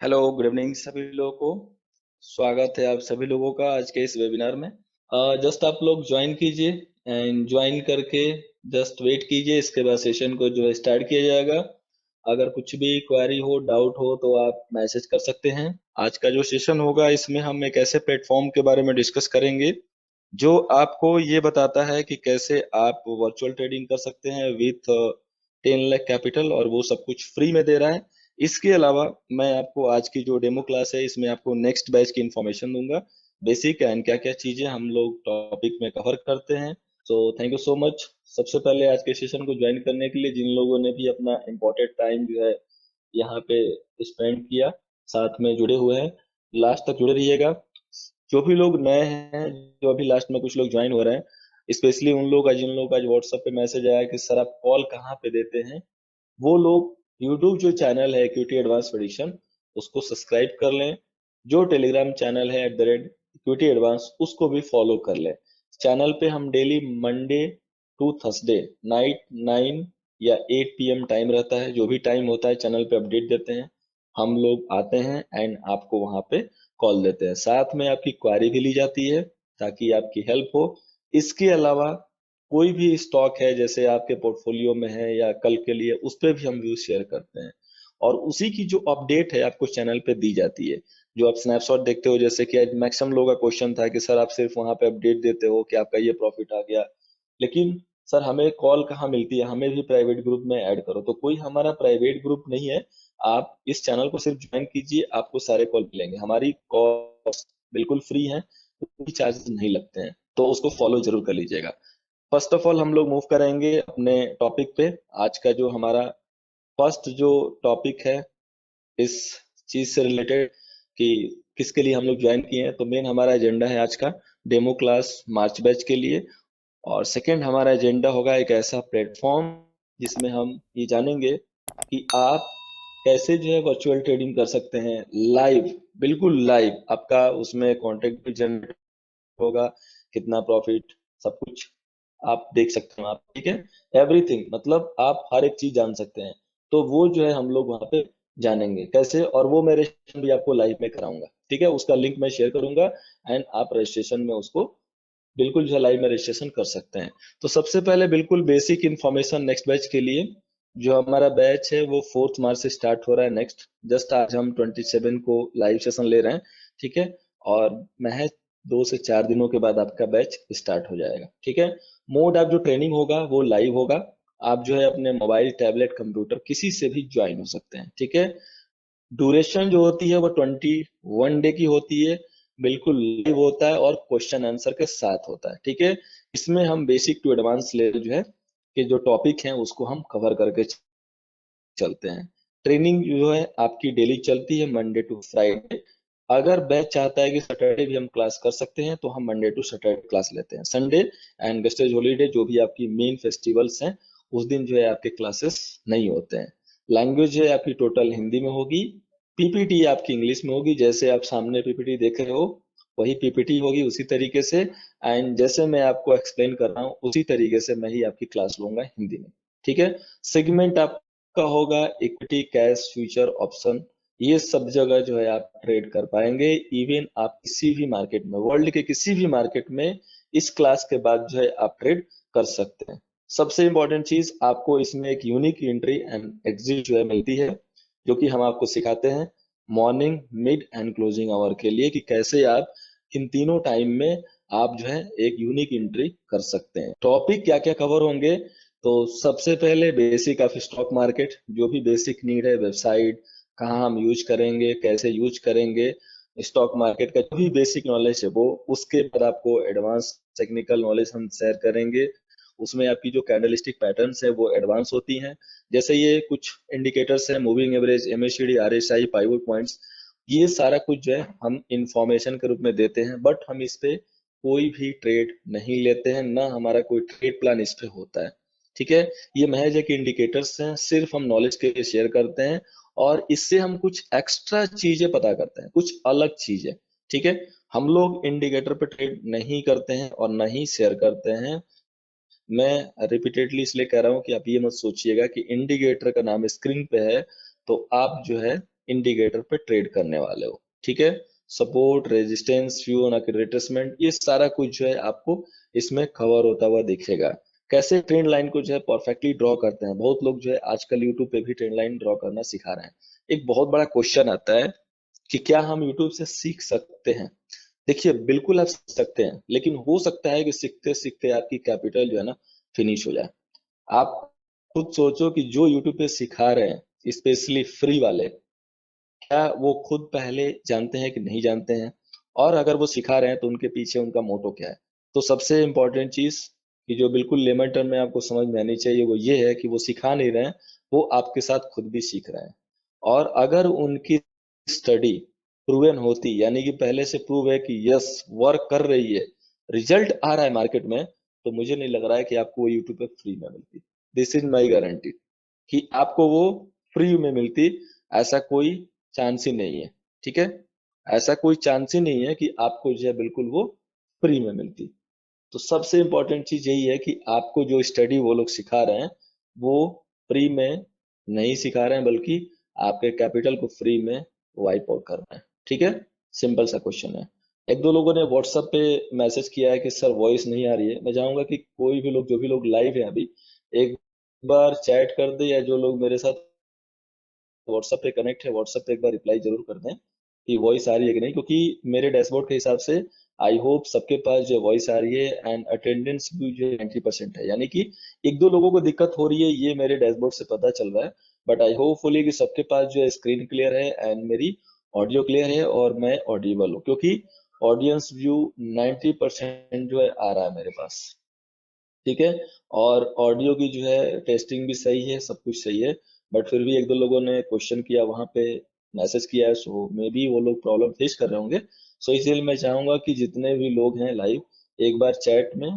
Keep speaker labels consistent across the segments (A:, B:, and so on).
A: Hello, good evening सभी लोगों को। स्वागत है आप सभी लोगों का आज के इस वेबिनार में। जस्ट आप लोग ज्वाइन कीजिए एंड ज्वाइन करके जस्ट वेट कीजिए, इसके बाद सेशन को जो है स्टार्ट किया जाएगा। अगर कुछ भी क्वेरी हो, डाउट हो तो आप मैसेज कर सकते हैं। आज का जो सेशन होगा इसमें हम एक ऐसे प्लेटफॉर्म के बारे में डिस्कस करेंगे जो आपको ये बताता है कि कैसे आप वर्चुअल ट्रेडिंग कर सकते हैं विथ 10 लाख कैपिटल, और वो सब कुछ फ्री में दे रहा है। इसके अलावा मैं आपको आज की जो डेमो क्लास है इसमें आपको नेक्स्ट बैच की इंफॉर्मेशन दूंगा, बेसिक एंड क्या क्या चीजें हम लोग टॉपिक में कवर करते हैं। So thank you so much. सबसे पहले आज के सेशन को ज्वाइन करने के लिए जिन लोगों ने भी अपना इम्पोर्टेंट टाइम जो है यहाँ पे स्पेंड किया, साथ में जुड़े हुए हैं, लास्ट तक जुड़े रहिएगा। जो भी लोग नए हैं, जो अभी लास्ट में कुछ लोग ज्वाइन हो रहे हैं, स्पेशली उन लोग का जिन लोगों का व्हाट्सएप पे मैसेज आया कि सर आप कॉल कहाँ पे देते हैं, वो लोग यूट्यूब जो चैनल है इक्विटी एडवांस प्रेडिक्शन, उसको सब्सक्राइब कर लें। जो टेलीग्राम चैनल है @इक्विटी एडवांस, उसको भी फॉलो कर लें। चैनल पे हम daily Monday to Thursday night 9 या 8 PM टाइम रहता है, जो भी टाइम होता है चैनल पे अपडेट देते हैं। हम लोग आते हैं एंड आपको वहां पे कॉल देते हैं, साथ में आपकी क्वारी भी ली जाती है ताकि आपकी हेल्प हो। इसके अलावा कोई भी स्टॉक है जैसे आपके पोर्टफोलियो में है या कल के लिए, उस पर भी हम व्यू शेयर करते हैं, और उसी की जो अपडेट है आपको चैनल पे दी जाती है। जो आप स्नैपशॉट देखते हो, जैसे कि आज मैक्सिमम लोगों का क्वेश्चन था कि सर आप सिर्फ वहां पे अपडेट देते हो कि आपका ये प्रॉफिट आ गया, लेकिन सर हमें कॉल कहाँ मिलती है, हमें भी प्राइवेट ग्रुप में ऐड करो। तो कोई हमारा प्राइवेट ग्रुप नहीं है। आप इस चैनल को सिर्फ ज्वाइन कीजिए, आपको सारे कॉल मिलेंगे। हमारी कॉल बिल्कुल फ्री है, कोई चार्जेस नहीं लगते हैं, तो उसको फॉलो जरूर कर लीजिएगा। फर्स्ट ऑफ ऑल हम लोग मूव करेंगे अपने टॉपिक पे। आज का जो हमारा फर्स्ट जो टॉपिक है इस चीज से रिलेटेड कि किसके लिए हम लोग ज्वाइन किए हैं, तो मेन हमारा एजेंडा है आज का डेमो क्लास मार्च बैच के लिए। और सेकंड हमारा एजेंडा होगा एक ऐसा प्लेटफॉर्म जिसमें हम ये जानेंगे कि आप कैसे जो है वर्चुअल ट्रेडिंग कर सकते हैं लाइव, बिल्कुल लाइव। आपका उसमें कॉन्टेक्ट भी जनरेट होगा, कितना प्रॉफिट, सब कुछ आप देख सकते हो। आप ठीक है, एवरीथिंग, मतलब आप हर एक चीज जान सकते हैं। तो वो जो है हम लोग वहां पे जानेंगे कैसे, और वो मैं रजिस्ट्रेशन भी आपको लाइव में कराऊंगा। ठीक है, उसका लिंक मैं शेयर करूंगा एंड आप रजिस्ट्रेशन में उसको बिल्कुल जो है लाइव में रजिस्ट्रेशन कर सकते हैं। तो सबसे पहले बिल्कुल बेसिक इंफॉर्मेशन नेक्स्ट बैच के लिए। जो हमारा बैच है वो 4 मार्च से स्टार्ट हो रहा है नेक्स्ट। जस्ट आज हम 27 को लाइव सेशन ले रहे हैं। ठीक है, और महज 2 से 4 दिनों के बाद आपका बैच स्टार्ट हो जाएगा। ठीक है, मोड आप जो ट्रेनिंग होगा वो लाइव होगा। आप जो है अपने मोबाइल, टैबलेट, कंप्यूटर किसी से भी ज्वाइन हो सकते हैं। ठीक है, ड्यूरेशन जो होती है वो 21 डे की होती है, बिल्कुल लाइव होता है और क्वेश्चन आंसर के साथ होता है। ठीक है, इसमें हम बेसिक टू एडवांस लेवल जो है कि जो टॉपिक है उसको हम कवर करके चलते हैं। ट्रेनिंग जो है आपकी डेली चलती है मंडे टू फ्राइडे। अगर बैच चाहता है कि सैटरडे भी हम क्लास कर सकते हैं तो हम मंडे टू सैटरडे क्लास लेते हैं। संडे एंड वेस्टेज हॉलीडे जो भी आपकी मेन फेस्टिवल्स हैं, उस दिन जो है आपके क्लासेस नहीं होते हैं। लैंग्वेज है आपकी टोटल हिंदी में होगी। पीपीटी आपकी इंग्लिश में होगी, जैसे आप सामने पीपीटी देख रहे हो वही पीपीटी होगी उसी तरीके से। एंड जैसे मैं आपको एक्सप्लेन कर रहा हूँ उसी तरीके से मैं ही आपकी क्लास लूंगा हिंदी में। ठीक है, सेगमेंट आप का होगा इक्विटी, कैश, फ्यूचर, ऑप्शन। ये सब जगह जो है आप ट्रेड कर पाएंगे। इवन आप किसी भी मार्केट में, वर्ल्ड के किसी भी मार्केट में इस क्लास के बाद जो है आप ट्रेड कर सकते हैं। सबसे इंपॉर्टेंट चीज, आपको इसमें एक यूनिक एंट्री एंड एग्जिट जो है मिलती है, जो कि हम आपको सिखाते हैं morning, mid and closing hour के लिए, कि कैसे आप इन तीनों टाइम में आप जो है एक यूनिक एंट्री कर सकते हैं। टॉपिक क्या क्या कवर होंगे, तो सबसे पहले बेसिक ऑफ स्टॉक मार्केट, जो भी बेसिक नीड है, वेबसाइट कहाँ हम यूज करेंगे, कैसे यूज करेंगे, स्टॉक मार्केट का जो भी बेसिक नॉलेज है वो। उसके बाद आपको एडवांस टेक्निकल नॉलेज हम शेयर करेंगे। उसमें आपकी जो कैंडलस्टिक पैटर्न्स है वो एडवांस होती हैं, जैसे ये कुछ इंडिकेटर्स है, moving average, MACD, RSI, pivot points. ये सारा कुछ जो है हम इंफॉर्मेशन के रूप में देते हैं, बट हम इस पे कोई भी ट्रेड नहीं लेते हैं, ना हमारा कोई ट्रेड प्लान इस पे होता है। ठीक है, ये महज एक इंडिकेटर्स हैं, सिर्फ हम नॉलेज के लिए शेयर करते हैं, और इससे हम कुछ एक्स्ट्रा चीजें पता करते हैं, कुछ अलग चीजें। ठीक है, हम लोग इंडिकेटर पे ट्रेड नहीं करते हैं और नहीं शेयर करते हैं। मैं रिपीटेडली इसलिए कह रहा हूँ कि आप ये मत सोचिएगा कि इंडिकेटर का नाम स्क्रीन पे है तो आप जो है इंडिकेटर पे ट्रेड करने वाले हो। ठीक है, support, resistance, few on retracement, ये सारा कुछ जो है आपको इसमें कवर होता हुआ दिखेगा। कैसे ट्रेंड लाइन को जो है परफेक्टली ड्रॉ करते हैं, बहुत लोग जो है आजकल यूट्यूब पे भी ट्रेंड लाइन ड्रॉ करना सिखा रहे हैं। एक बहुत बड़ा क्वेश्चन आता है कि क्या हम यूट्यूब से सीख सकते हैं? देखिए, बिल्कुल आप सीख सकते हैं, लेकिन हो सकता है कि सीखते सीखते आपकी कैपिटल जो है ना फिनिश हो जाए। आप खुद सोचो कि जो यूट्यूब पे सिखा रहे हैं, स्पेशली फ्री वाले, क्या वो खुद पहले जानते हैं कि नहीं जानते हैं? और अगर वो सिखा रहे हैं तो उनके पीछे उनका मोटो क्या है? तो सबसे इम्पोर्टेंट चीज कि जो बिल्कुल लेमन टर्म में आपको समझ में आनी चाहिए वो ये है कि वो सिखा नहीं रहे हैं, वो आपके साथ खुद भी सीख रहे हैं। और अगर उनकी स्टडी प्रूवन होती, यानी कि पहले से प्रूव है कि यस वर्क कर रही है, रिजल्ट आ रहा है मार्केट में, तो मुझे नहीं लग रहा है कि आपको वो यूट्यूब पे फ्री में मिलती। दिस इज माई गारंटी कि आपको वो फ्री में मिलती, ऐसा कोई चांस ही नहीं है। ठीक है, ऐसा कोई चांस ही नहीं है कि आपको जो है बिल्कुल वो फ्री में मिलती। तो सबसे इम्पोर्टेंट चीज यही है कि आपको जो स्टडी वो लोग सिखा रहे हैं वो फ्री में नहीं सिखा रहे हैं, बल्कि आपके कैपिटल को फ्री में वाइप आउट कर रहे हैं। ठीक है, सिंपल सा क्वेश्चन है। एक दो लोगों ने व्हाट्सएप पे मैसेज किया है कि सर वॉइस नहीं आ रही है। मैं चाहूंगा कि कोई भी लोग, जो भी लोग लाइव है अभी, एक बार चैट कर दे, या जो लोग मेरे साथ व्हाट्सएप पे कनेक्ट है व्हाट्सएप पे एक बार रिप्लाई जरूर कर दें कि वॉइस आ रही है कि नहीं, क्योंकि मेरे डैशबोर्ड के हिसाब से आई होप सबके पास जो वॉइस आ रही है एंड अटेंडेंस भी जो 90% है। यानी कि एक दो लोगों को दिक्कत हो रही है, ये मेरे डैशबोर्ड से पता चल रहा है, बट आई होपफुली कि सबके पास जो है स्क्रीन क्लियर है एंड मेरी ऑडियो क्लियर है और मैं ऑडिबल हूँ, क्योंकि ऑडियंस व्यू 90% जो है आ रहा है मेरे पास। ठीक है, और ऑडियो की जो है टेस्टिंग भी सही है, सब कुछ सही है, बट फिर भी एक दो लोगों ने क्वेश्चन किया वहां पे, मैसेज किया है, सो मे बी वो लोग प्रॉब्लम फेस कर रहे होंगे। सो इसलिए मैं चाहूंगा कि जितने भी लोग हैं लाइव, एक बार चैट में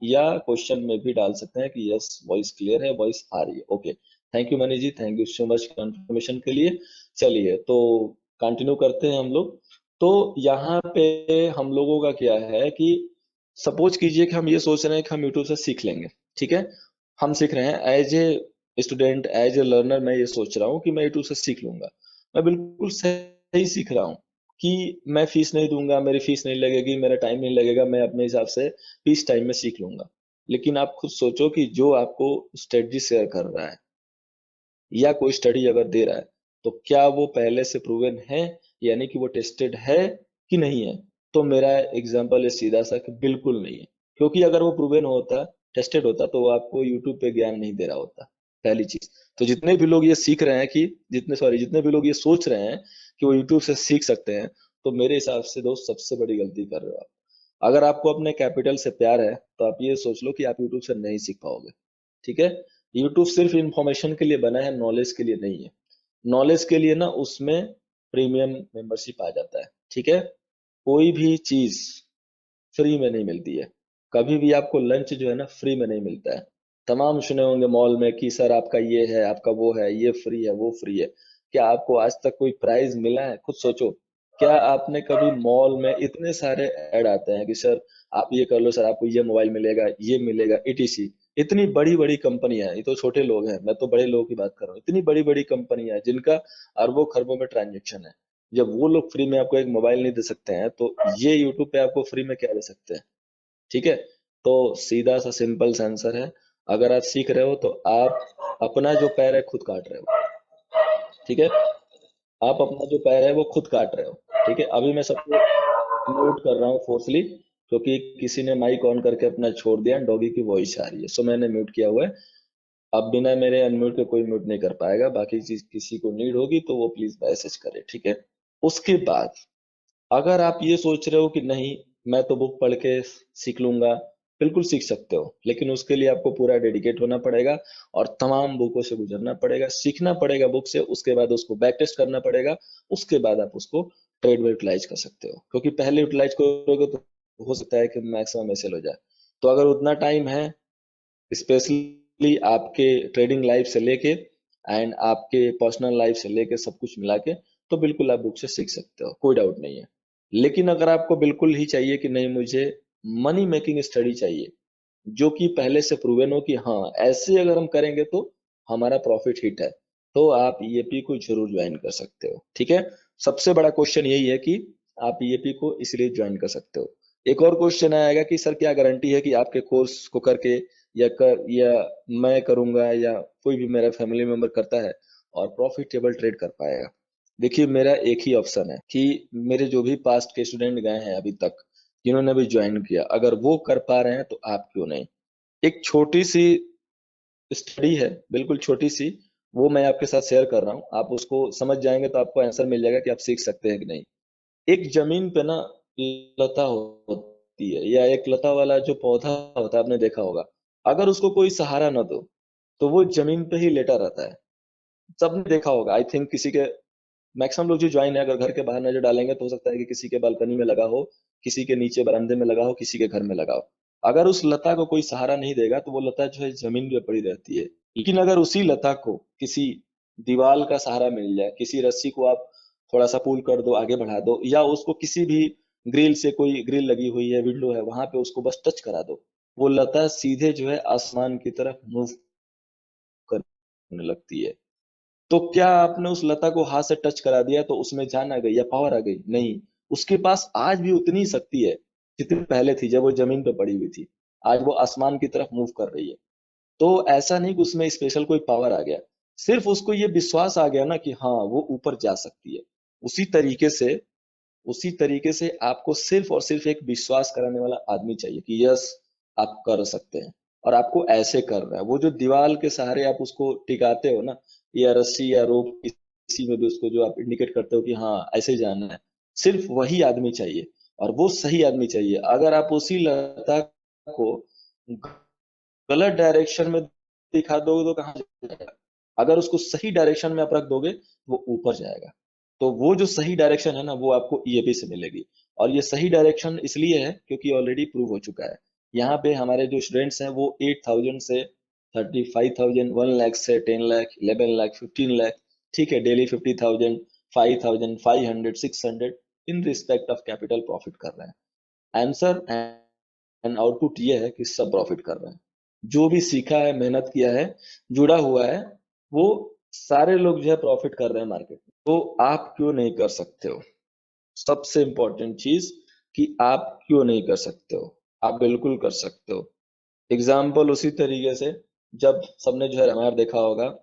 A: या क्वेश्चन में भी डाल सकते हैं कि यस वॉइस क्लियर है, वॉइस आ रही है। Okay, thank you Mani ji, thank you so much confirmation के लिए। चलिए तो कंटिन्यू करते हैं हम लोग। तो यहाँ पे हम लोगों का क्या है कि सपोज कीजिए कि हम ये सोच रहे हैं कि हम यूट्यूब से सीख लेंगे। ठीक है, हम सीख रहे हैं as a student, as a learner, मैं ये सोच रहा हूँ कि मैं यूट्यूब से सीख लूंगा। मैं बिल्कुल सही सीख रहा हूँ कि मैं फीस नहीं दूंगा, मेरी फीस नहीं लगेगी, मेरा टाइम नहीं लगेगा, मैं अपने हिसाब से फीस टाइम में सीख लूंगा। लेकिन आप खुद सोचो कि जो आपको स्ट्रेटजी शेयर कर रहा है या कोई स्टडी अगर दे रहा है, तो क्या वो पहले से प्रूवन है, यानी कि वो टेस्टेड है कि नहीं है? तो मेरा एग्जांपल है सीधा सा कि बिल्कुल नहीं है। क्योंकि अगर वो प्रूवन होता, टेस्टेड होता, तो वो आपको यूट्यूब पे ज्ञान नहीं दे रहा होता, पहली चीज। तो जितने भी लोग ये सीख रहे हैं कि जितने भी लोग ये सोच रहे हैं कि वो यूट्यूब से सीख सकते हैं, तो मेरे हिसाब से दोस्त सबसे बड़ी गलती कर रहे हो आप। अगर आपको अपने कैपिटल से प्यार है तो आप ये सोच लो कि आप यूट्यूब से नहीं सीख पाओगे। ठीक है, यूट्यूब सिर्फ इंफॉर्मेशन के लिए बना है, नॉलेज के लिए नहीं है। नॉलेज के लिए ना उसमें प्रीमियम मेंबरशिप आ जाता है। ठीक है, कोई भी चीज फ्री में नहीं मिलती है। कभी भी आपको लंच जो है ना फ्री में नहीं मिलता है। तमाम सुने होंगे मॉल में कि सर आपका ये है, आपका वो है, ये फ्री है, वो फ्री है। क्या आपको आज तक कोई प्राइज मिला है? खुद सोचो। क्या आपने कभी मॉल में इतने सारे ऐड आते हैं कि सर आप ये कर लो, सर आपको ये मोबाइल मिलेगा, ये मिलेगा, इटीसी। इतनी बड़ी बड़ी कंपनियां, ये तो छोटे लोग हैं, मैं तो बड़े लोगों की बात कर रहा हूँ। इतनी बड़ी बड़ी कंपनियां जिनका अरबों खरबों में ट्रांजेक्शन है, जब वो लोग फ्री में आपको एक मोबाइल नहीं दे सकते हैं, तो ये यूट्यूब पे आपको फ्री में क्या दे सकते हैं? ठीक है, तो सीधा सा सिंपल सा आंसर है, अगर आप सीख रहे हो तो आप अपना जो पैर है खुद काट रहे हो। ठीक है, आप अपना जो पैर है वो खुद काट रहे हो। ठीक है, अभी मैं सबको म्यूट कर रहा हूँ फोर्सली, क्योंकि किसी ने माइक ऑन करके अपना छोड़ दिया, डॉगी की वॉइस आ रही है, सो मैंने म्यूट किया हुआ है। अब बिना मेरे अनम्यूट के कोई म्यूट नहीं कर पाएगा। बाकी चीज किसी को नीड होगी तो वो प्लीज मैसेज करे। ठीक है, उसके बाद अगर आप ये सोच रहे हो कि नहीं मैं तो बुक पढ़ के सीख लूंगा, बिल्कुल सीख सकते हो, लेकिन उसके लिए आपको पूरा डेडिकेट होना पड़ेगा और तमाम बुकों से गुजरना पड़ेगा, सीखना पड़ेगा बुक से, उसके बाद उसको बैक टेस्ट करना पड़ेगा। उसके बाद आप उसको ट्रेड में यूटिलाइज कर सकते हो, क्योंकि पहले यूटिलाइज करोगे तो हो सकता है कि मैक्सिमम एसएल हो जाए। तो अगर उतना टाइम है, स्पेशली आपके ट्रेडिंग लाइफ से लेके एंड आपके पर्सनल लाइफ से लेके सब कुछ मिला के, तो बिल्कुल आप बुक से सीख सकते हो, कोई डाउट नहीं है। लेकिन अगर आपको बिल्कुल ही चाहिए कि नहीं मुझे मनी मेकिंग स्टडी चाहिए, जो कि पहले से प्रूवन हो कि हाँ ऐसे अगर हम करेंगे तो हमारा प्रॉफिट हिट है, तो आप ईएपी को जरूर ज्वाइन कर सकते हो। ठीक है, सबसे बड़ा क्वेश्चन यही है कि आप ईएपी को इसलिए ज्वाइन कर सकते हो। एक और क्वेश्चन आएगा कि सर क्या गारंटी है कि आपके कोर्स को करके या मैं करूंगा या कोई भी मेरा फैमिली मेंबर करता है और प्रॉफिटेबल ट्रेड कर पाएगा। देखिए, मेरा एक ही ऑप्शन है कि मेरे जो भी पास्ट के स्टूडेंट गए हैं अभी तक, जिन्होंने भी ज्वाइन किया, अगर वो कर पा रहे हैं तो आप क्यों नहीं। एक छोटी सी स्टडी है, बिल्कुल छोटी सी, वो मैं आपके साथ शेयर कर रहा हूँ। आप उसको समझ जाएंगे तो आपको आंसर मिल जाएगा कि आप सीख सकते हैं कि नहीं। एक जमीन पे ना लता होती है, या एक लता वाला जो पौधा होता है, आपने देखा होगा। अगर उसको कोई सहारा न दो तो वो जमीन पे ही लेटा रहता है। सबने देखा होगा, आई थिंक किसी के मैक्सिमम लोग जो ज्वाइन है, अगर घर के बाहर नजर डालेंगे तो हो सकता है कि किसी के बालकनी में लगा हो, किसी के नीचे बरामदे में लगा हो, किसी के घर में लगा हो। अगर उस लता को कोई सहारा नहीं देगा तो वो लता जो है जमीन पे पड़ी रहती है। लेकिन अगर उसी लता को किसी दीवार का सहारा मिल जाए, किसी रस्सी को आप थोड़ा सा पुल कर दो, आगे बढ़ा दो, या उसको किसी भी ग्रिल से, कोई ग्रिल लगी हुई है, विंडो है, वहां पे उसको बस टच करा दो, वो लता सीधे जो है आसमान की तरफ मूव करने लगती है। तो क्या आपने उस लता को हाथ से टच करा दिया तो उसमें जान आ गई या पावर आ गई? नहीं। उसके पास आज भी उतनी शक्ति है जितनी पहले थी जब वो जमीन पे पड़ी हुई थी। आज वो आसमान की तरफ मूव कर रही है। तो ऐसा नहीं कि उसमें स्पेशल कोई पावर आ गया, सिर्फ उसको ये विश्वास आ गया ना कि हाँ, वो ऊपर जा सकती है। उसी तरीके से उसी तरीके से आपको सिर्फ और सिर्फ एक विश्वास कराने वाला आदमी चाहिए कि यस, आप कर सकते हैं। और आपको ऐसे करना है। वो जो दीवार के सहारे आप उसको टिकाते हो ना, या रस्सी या रोप, किसी में भी उसको जो आप इंडिकेट करते हो कि हाँ ऐसे जाना है, सिर्फ वही आदमी चाहिए। और वो सही आदमी चाहिए। अगर आप उसी लता को गलत डायरेक्शन में दिखा दोगे तो कहाँ जाएगा? अगर उसको सही डायरेक्शन में आप रख दोगे तो वो ऊपर जाएगा। तो वो जो सही डायरेक्शन है ना, वो आपको ईएपी से मिलेगी। और ये सही डायरेक्शन इसलिए है क्योंकि ऑलरेडी प्रूव हो चुका है। यहाँ पे हमारे जो स्टूडेंट्स हैं वो 8,000 से 35,000, 1 लाख से 10 लाख, 11 लाख, 15 लाख, ठीक है, daily 50,000, 5,000, 500, 600 in respect of capital profit कर रहे हैं। आंसर एंड आउटपुट ये है कि सब प्रॉफिट कर रहे हैं। जो भी सीखा है, मेहनत किया है, जुड़ा हुआ है, वो सारे लोग जो है प्रॉफिट कर रहे हैं मार्केट में। तो आप क्यों नहीं कर सकते हो? सबसे इंपॉर्टेंट चीज कि आप क्यों नहीं कर सकते हो। आप बिल्कुल कर सकते हो। एग्जाम्पल उसी तरीके से, जब सबने जो है रामायण देखा होगा,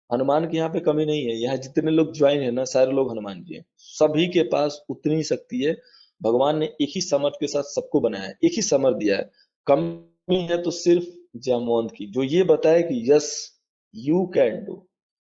A: हनुमान की यहाँ पे कमी नहीं है। यहाँ जितने लोग ज्वाइन है ना, सारे लोग हनुमान जी हैं। सभी के पास उतनी शक्ति है। भगवान ने एक ही समर के साथ सबको बनाया है, एक ही समर दिया है। कमी है तो सिर्फ जामवंत की, जो ये बताए कि यस, यू कैन डू।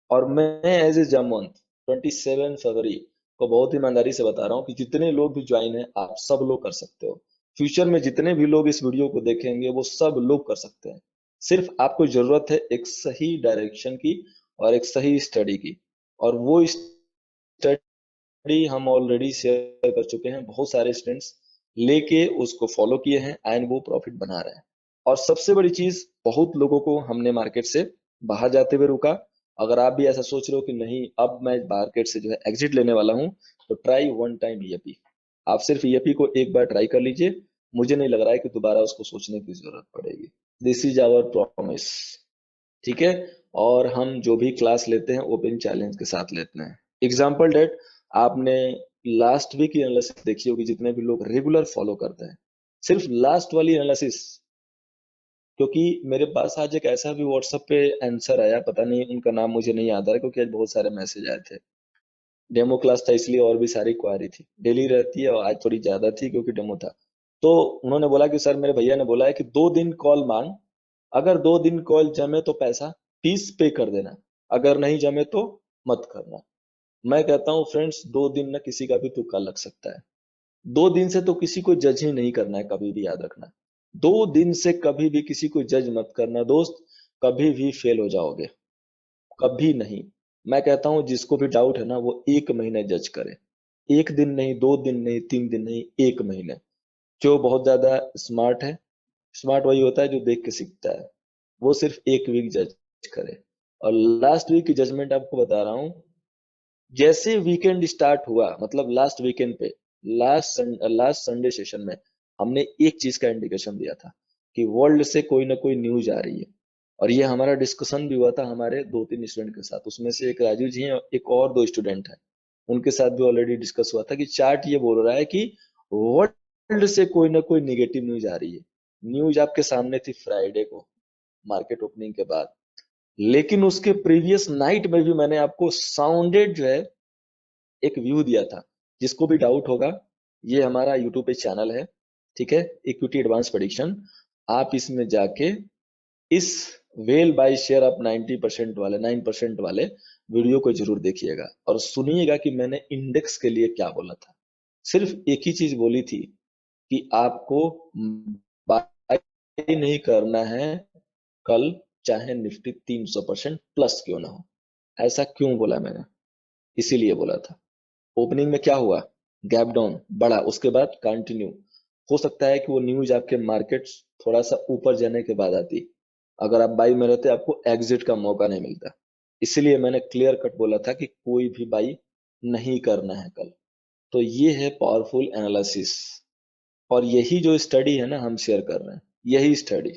A: और मैं एज ए जामवंत 27 फरवरी को बहुत ईमानदारी से बता रहा हूँ कि जितने लोग भी ज्वाइन है, आप सब लोग कर सकते हो। फ्यूचर में जितने भी लोग इस वीडियो को देखेंगे वो सब लोग कर सकते हैं। सिर्फ आपको जरूरत है एक सही डायरेक्शन की और एक सही स्टडी की। और वो स्टडी हम ऑलरेडी शेयर कर चुके हैं, बहुत सारे स्टूडेंट्स लेके उसको फॉलो किए हैं एंड वो प्रॉफिट बना रहे हैं। और सबसे बड़ी चीज, बहुत लोगों को हमने मार्केट से बाहर जाते हुए रोका। अगर आप भी ऐसा सोच रहे हो कि नहीं, अब मैं मार्केट से जो है एग्जिट लेने वाला हूं, तो ट्राई वन टाइम ईएपी। आप सिर्फ ईएपी को एक बार ट्राई कर लीजिए। मुझे नहीं लग रहा है कि दोबारा उसको सोचने की जरूरत पड़ेगी। This is our promise. ठीक है। और हम जो भी क्लास लेते हैं ओपन चैलेंज के साथ लेते हैं। एग्जाम्पल डेट, आपने लास्ट वीक की एनालिसिस देखी होगी, जितने भी लोग रेगुलर फॉलो करते हैं, सिर्फ लास्ट वाली एनालिसिस। क्योंकि मेरे पास आज एक ऐसा भी व्हाट्सएप पे आंसर आया, पता नहीं उनका नाम मुझे नहीं याद आ रहा क्योंकि आज बहुत सारे मैसेज आए थे। डेमो क्लास था इसलिए और भी सारी क्वारी थी, डेली रहती है और आज थोड़ी ज्यादा थी क्योंकि डेमो था। तो उन्होंने बोला कि सर, मेरे भैया ने बोला है कि 2 दिन कॉल मांग, अगर 2 दिन कॉल जमे तो पैसा फीस पे कर देना, अगर नहीं जमे तो मत करना। मैं कहता हूँ फ्रेंड्स, 2 दिन ना किसी का भी तुक्का लग सकता है। 2 दिन से तो किसी को जज ही नहीं करना है, कभी भी याद रखना। 2 दिन से कभी भी किसी को जज मत करना दोस्त, कभी भी फेल हो जाओगे। कभी नहीं। मैं कहता हूँ जिसको भी डाउट है ना, वो 1 महीने जज करे। 1 दिन नहीं, 2 दिन नहीं, 3 दिन नहीं, 1 महीने। जो बहुत ज्यादा स्मार्ट है, स्मार्ट वही होता है जो देख के सीखता है, वो सिर्फ 1 वीक जज करे। और लास्ट वीक की जजमेंट आपको बता रहा हूँ। जैसे वीकेंड स्टार्ट हुआ, मतलब लास्ट वीकेंड पे, लास्ट संडे सेशन में, हमने एक चीज का इंडिकेशन दिया था कि वर्ल्ड से कोई ना कोई न्यूज आ रही है। और ये हमारा डिस्कशन भी हुआ था हमारे 2-3 स्टूडेंट के साथ। उसमें से एक राजू जी हैं, एक और 2 स्टूडेंट हैं, उनके साथ भी ऑलरेडी डिस्कस हुआ था कि चार्ट ये बोल रहा है कि वर्ल्ड से कोई ना कोई निगेटिव न्यूज आ रही है। न्यूज आपके सामने थी फ्राइडे को मार्केट ओपनिंग के बाद, लेकिन उसके प्रीवियस नाइट में भी मैंने आपको साउंडेड जो है एक व्यू दिया था। जिसको भी डाउट होगा, ये हमारा यूट्यूब पे चैनल है, ठीक है, इक्विटी एडवांस प्रेडिक्शन। आप इसमें जाके इस वेल बाय शेयर अप 90% वाले 9% वाले वीडियो को जरूर देखिएगा और सुनिएगा कि मैंने इंडेक्स के लिए क्या बोला था। सिर्फ एक ही चीज बोली थी कि आपको बाय नहीं करना है कल, चाहे निफ्टी 300% प्लस क्यों ना हो। ऐसा क्यों बोला मैंने? इसीलिए बोला था। ओपनिंग में क्या हुआ? गैप डाउन बढ़ा, उसके बाद कंटिन्यू। हो सकता है कि वो न्यूज आपके मार्केट थोड़ा सा ऊपर जाने के बाद आती, अगर आप बाई में रहते आपको एग्जिट का मौका नहीं मिलता। इसीलिए मैंने क्लियर कट बोला था कि कोई भी बाई नहीं करना है कल। तो ये है पावरफुल एनालिसिस, और यही जो स्टडी है ना हम शेयर कर रहे हैं, यही स्टडी,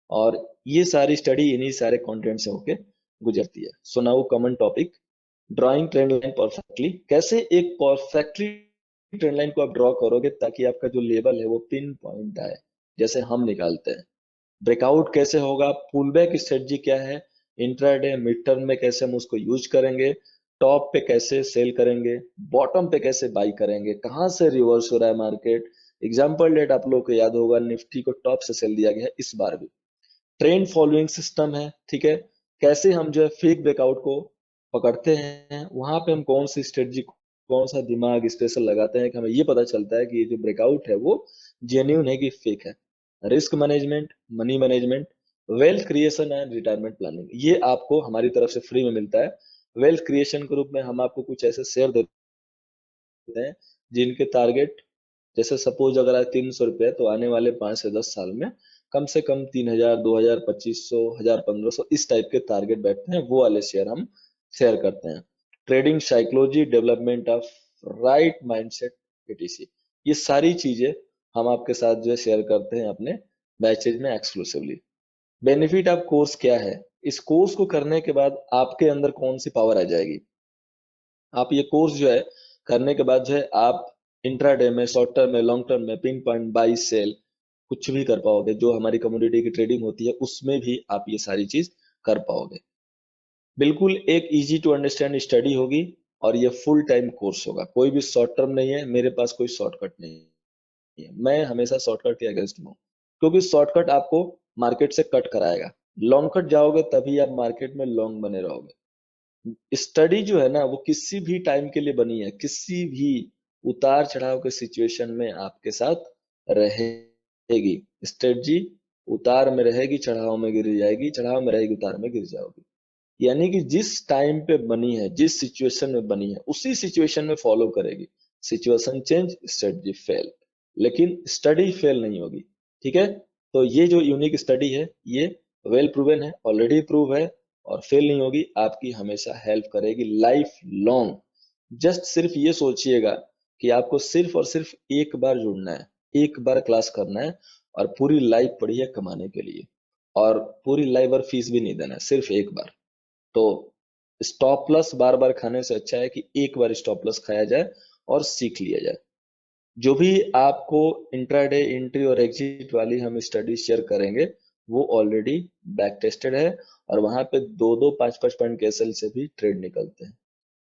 A: और ये सारी स्टडी इन्हीं सारे कंटेंट से होके गुजरती है। So now common topic, drawing trend line perfectly. कैसे एक परफेक्टली ट्रेंड लाइन को आप ड्रॉ करोगे ताकि आपका जो लेवल है वो पिन पॉइंट आए, जैसे हम निकालते हैं। ब्रेकआउट कैसे होगा, पुल बैक स्ट्रेटजी क्या है, इंट्राडे मिड टर्म में कैसे हम उसको यूज करेंगे, टॉप पे कैसे सेल करेंगे, बॉटम पे कैसे बाई करेंगे, कहां से रिवर्स हो रहा है मार्केट। एग्जांपल डेट आप लोगों को याद होगा, निफ्टी को टॉप से सेल दिया गया है इस बार भी। ट्रेंड फॉलोइंग सिस्टम है, ठीक है, कैसे हम जो है फेक ब्रेकआउट को पकड़ते हैं, वहां पे हम कौन सी स्ट्रेटजी, कौन सा दिमाग स्पेशल लगाते हैं कि हमें ये पता चलता है कि ये जो ब्रेकआउट है वो जेन्यून है कि फेक है। Risk management, money management, wealth creation and retirement planning, ये आपको हमारी तरफ से फ्री में मिलता है। वेल्थ क्रिएशन के रूप में हम आपको कुछ ऐसे शेयर देते हैं जिनके टारगेट, जैसे सपोज अगर आज 300 रुपये तो आने वाले 5 से 10 साल में कम से कम 3,000, 2,000, 2,500, 1,000, 1,500 इस टाइप के टारगेट बैठते हैं, वो वाले शेयर हम शेयर करते हैं। Trading psychology, development of right mindset, etc, ये सारी चीजें हम आपके साथ जो है शेयर करते हैं अपने बैचेज में एक्सक्लूसिवली। बेनिफिट ऑफ कोर्स क्या है? इस कोर्स को करने के बाद आपके अंदर कौन सी पावर आ जाएगी? आप ये कोर्स जो है करने के बाद जो है आप इंट्राडे में, शॉर्ट टर्म में, लॉन्ग टर्म में, पिन पॉइंट, बाई, सेल कुछ भी कर पाओगे। जो हमारी कम्युनिटी की ट्रेडिंग होती है उसमें भी आप ये सारी चीज कर पाओगे। बिल्कुल एक इजी टू अंडरस्टैंड स्टडी होगी, और ये फुल टाइम कोर्स होगा, कोई भी शॉर्ट टर्म नहीं है। मेरे पास कोई शॉर्टकट नहीं है, मैं हमेशा शॉर्टकट के अगेंस्ट हूँ, क्योंकि शॉर्टकट आपको मार्केट से कट कराएगा। लॉन्ग कट जाओगे तभी आप मार्केट में लॉन्ग बने रहोगे। स्टडी जो है ना वो किसी भी टाइम के लिए बनी है, किसी भी उतार चढ़ाव के सिचुएशन में आपके साथ रहेगी। स्ट्रेटजी उतार में रहेगी, चढ़ाव में गिर जाएगी, चढ़ाव में रहेगी, उतार में गिर जाओगी। यानी कि जिस टाइम पे बनी है, जिस सिचुएशन में बनी है, उसी सिचुएशन में फॉलो करेगी। सिचुएशन चेंज, स्ट्रेटजी फेल, लेकिन स्टडी फेल नहीं होगी। ठीक है, तो ये जो यूनिक स्टडी है ये वेल प्रूवन है, ऑलरेडी प्रूव है, और फेल नहीं होगी, आपकी हमेशा हेल्प करेगी लाइफ लॉन्ग। जस्ट सिर्फ ये सोचिएगा कि आपको सिर्फ और सिर्फ एक बार जुड़ना है, एक बार क्लास करना है, और पूरी लाइफ पढ़ी है कमाने के लिए, और पूरी लाइफ और फीस भी नहीं देना है, सिर्फ एक बार। तो स्टॉप लॉस बार बार खाने से अच्छा है कि एक बार स्टॉप लॉस खाया जाए और सीख लिया जाए। जो भी आपको इंट्राडे एंट्री और एग्जिट वाली हम स्टडी शेयर करेंगे वो ऑलरेडी बैक टेस्टेड है, और वहां पे 2-2, 5-5 पॉइंट के एसएल से भी ट्रेड निकलते हैं।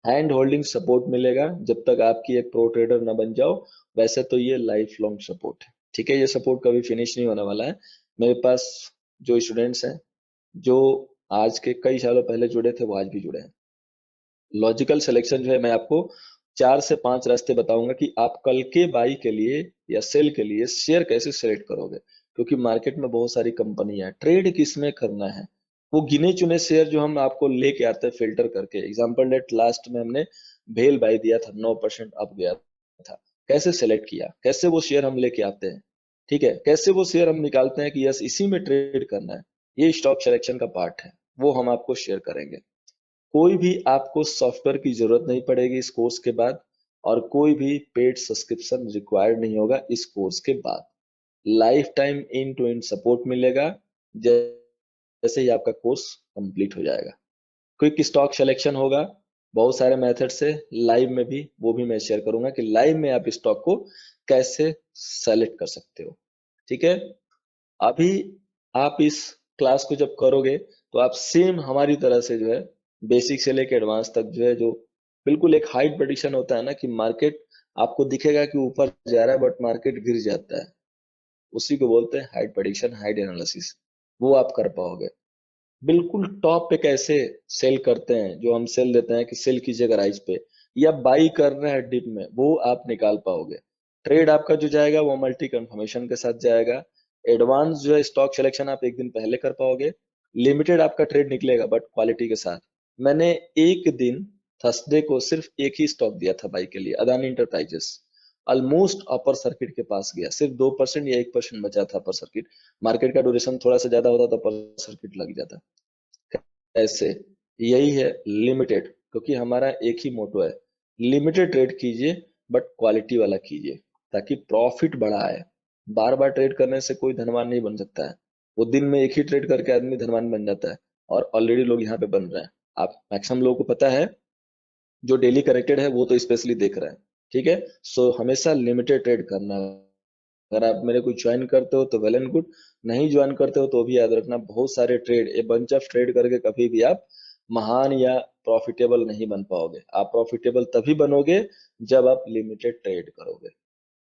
A: हैंड होल्डिंग सपोर्ट मिलेगा जब तक आपकी एक प्रो ट्रेडर ना बन जाओ। वैसे तो ये लाइफ लॉन्ग सपोर्ट है, ठीक है, ये सपोर्ट कभी फिनिश नहीं होने वाला है। मेरे पास जो स्टूडेंट्स हैं, जो आज के कई सालों पहले जुड़े थे, वो आज भी जुड़े हैं। लॉजिकल सिलेक्शन जो है, मैं आपको 4 से 5 रास्ते बताऊंगा कि आप कल के बाई के लिए या सेल के लिए शेयर कैसे सेलेक्ट करोगे, क्योंकि मार्केट में बहुत सारी कंपनियां हैं, ट्रेड किस में करना है। वो गिने चुने शेयर जो हम आपको लेके आते हैं फिल्टर करके। एग्जांपल डेट लास्ट में हमने भेल बाई दिया था, 9% अप गया था। कैसे सेलेक्ट किया, कैसे वो शेयर हम लेके आते हैं, ठीक है, कैसे वो शेयर हम निकालते हैं कि यस इसी में ट्रेड करना है, ये स्टॉक सिलेक्शन का पार्ट है, वो हम आपको शेयर करेंगे। कोई भी आपको सॉफ्टवेयर की जरूरत नहीं पड़ेगी इस कोर्स के बाद, और कोई भी पेड सब्सक्रिप्शन रिक्वायर्ड नहीं होगा इस कोर्स के बाद। Lifetime end to end support मिलेगा। जैसे ही आपका कोर्स कंप्लीट हो जाएगा। क्विक स्टॉक सिलेक्शन होगा, बहुत सारे मेथड से, लाइव में भी, वो भी मैं शेयर करूंगा कि लाइव में आप स्टॉक को कैसे सेलेक्ट कर सकते हो। ठीक है, अभी आप इस क्लास को जब करोगे तो आप सेम हमारी तरह से जो है बेसिक से लेके एडवांस तक जो है, जो बिल्कुल एक हाइट प्रेडिक्शन होता है ना कि मार्केट आपको दिखेगा कि ऊपर जा रहा है बट मार्केट गिर जाता है, उसी को बोलते हैं हाइट प्रेडिक्शन, हाइट एनालिसिस। वो आप कर पाओगे। बिल्कुल टॉप पे कैसे सेल करते हैं, जो हम सेल देते हैं कि सेल कीजिएगा राइज पे, या बाई कर रहे हैं डिप में, वो आप निकाल पाओगे। ट्रेड आपका जो जाएगा वो मल्टी कंफर्मेशन के साथ जाएगा। एडवांस जो है स्टॉक सिलेक्शन आप एक दिन पहले कर पाओगे। लिमिटेड आपका ट्रेड निकलेगा बट क्वालिटी के साथ। मैंने एक दिन थर्सडे को सिर्फ एक ही स्टॉक दिया था बाई के लिए, Adani enterprises. Almost upper circuit के पास गया, सिर्फ 2% या 1% बचा था अपर सर्किट। मार्केट का ड्यूरेशन थोड़ा सा ज्यादा होता तो अपर सर्किट लग जाता। ऐसे यही है लिमिटेड, क्योंकि हमारा एक ही मोटो है, लिमिटेड ट्रेड कीजिए बट क्वालिटी वाला कीजिए, ताकि प्रॉफिट बड़ा आए। बार बार ट्रेड करने से कोई धनवान नहीं बन सकता है। वो दिन में एक ही ट्रेड करके आदमी धनवान बन जाता है, और ऑलरेडी लोग यहाँ पे बन रहे हैं। आप मैक्सिमम लोगों को पता है, जो डेली कनेक्टेड है वो तो स्पेशली देख रहे हैं। ठीक है, सो हमेशा लिमिटेड ट्रेड करना। अगर आप मेरे को ज्वाइन करते हो तो वेल एंड गुड, नहीं ज्वाइन करते हो तो भी याद रखना, बहुत सारे trade, a bunch of trade करके कभी भी आप महान या प्रॉफिटेबल नहीं बन पाओगे। आप प्रॉफिटेबल तभी बनोगे जब आप लिमिटेड ट्रेड करोगे।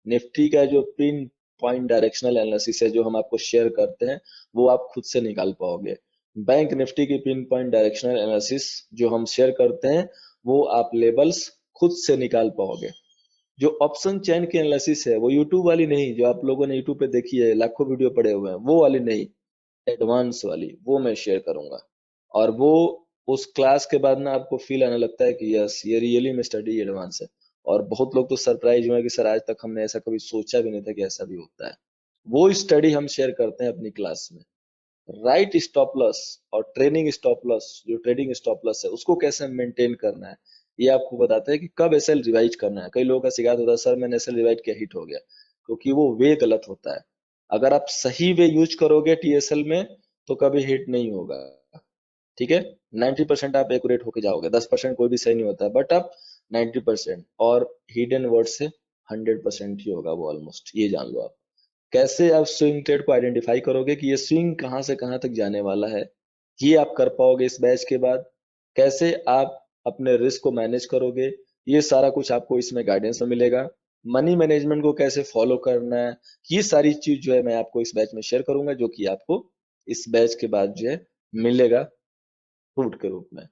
A: निफ्टी का जो पिन पॉइंट डायरेक्शनल एनालिसिस है जो हम आपको शेयर करते हैं, वो आप खुद से निकाल पाओगे। बैंक निफ्टी की पिन पॉइंट डायरेक्शनल एनालिसिस जो हम शेयर करते हैं, वो आप लेबल्स खुद से निकाल पाओगे। जो ऑप्शन चेन की एनालिसिस है वो यूट्यूब वाली नहीं, जो आप लोगों ने यूट्यूब पे देखी है, लाखों वीडियो पड़े हुए हैं, वो वाली नहीं, एडवांस वाली, वो मैं शेयर करूंगा। और वो उस क्लास के बाद ना आपको फील आने लगता है कि यस, ये रियली में स्टडी एडवांस है। और बहुत लोग तो सरप्राइज हुए कि सर आज तक हमने ऐसा कभी सोचा भी नहीं था कि ऐसा भी होता है। वो स्टडी हम शेयर करते हैं अपनी क्लास में। राइट स्टॉप लॉस और ट्रेनिंग स्टॉप लॉस, जो ट्रेडिंग स्टॉप लॉस है उसको कैसे मेंटेन करना है, ये आपको बताते हैं कि कब एसएल रिवाइज करना है। कई लोगों का शिकायत होता है, सर मैंने एसएल रिवाइज किया, हिट हो गया, क्योंकि वो वे गलत होता है। अगर आप सही वे यूज करोगे टीएसएल में तो कभी हिट नहीं होगा। ठीक है, 90% आप एक्यूरेट होके जाओगे, 10% कोई भी सही नहीं होता, बट आप 90%, और हिडन वर्ड से 100% ही होगा वो ऑलमोस्ट, ये जान लो आप। कैसे आप स्विंग ट्रेड को आइडेंटिफाई करोगे कि ये स्विंग कहां से कहां तक जाने वाला है, ये आप कर पाओगे इस बैच के बाद। कैसे आप अपने रिस्क को मैनेज करोगे, ये सारा कुछ आपको इसमें गाइडेंस में मिलेगा। मनी मैनेजमेंट को कैसे फॉलो करना है, ये सारी चीज जो है मैं आपको इस बैच में शेयर करूंगा, जो कि आपको इस बैच के बाद जो है मिलेगा फ्रूट के रूप में।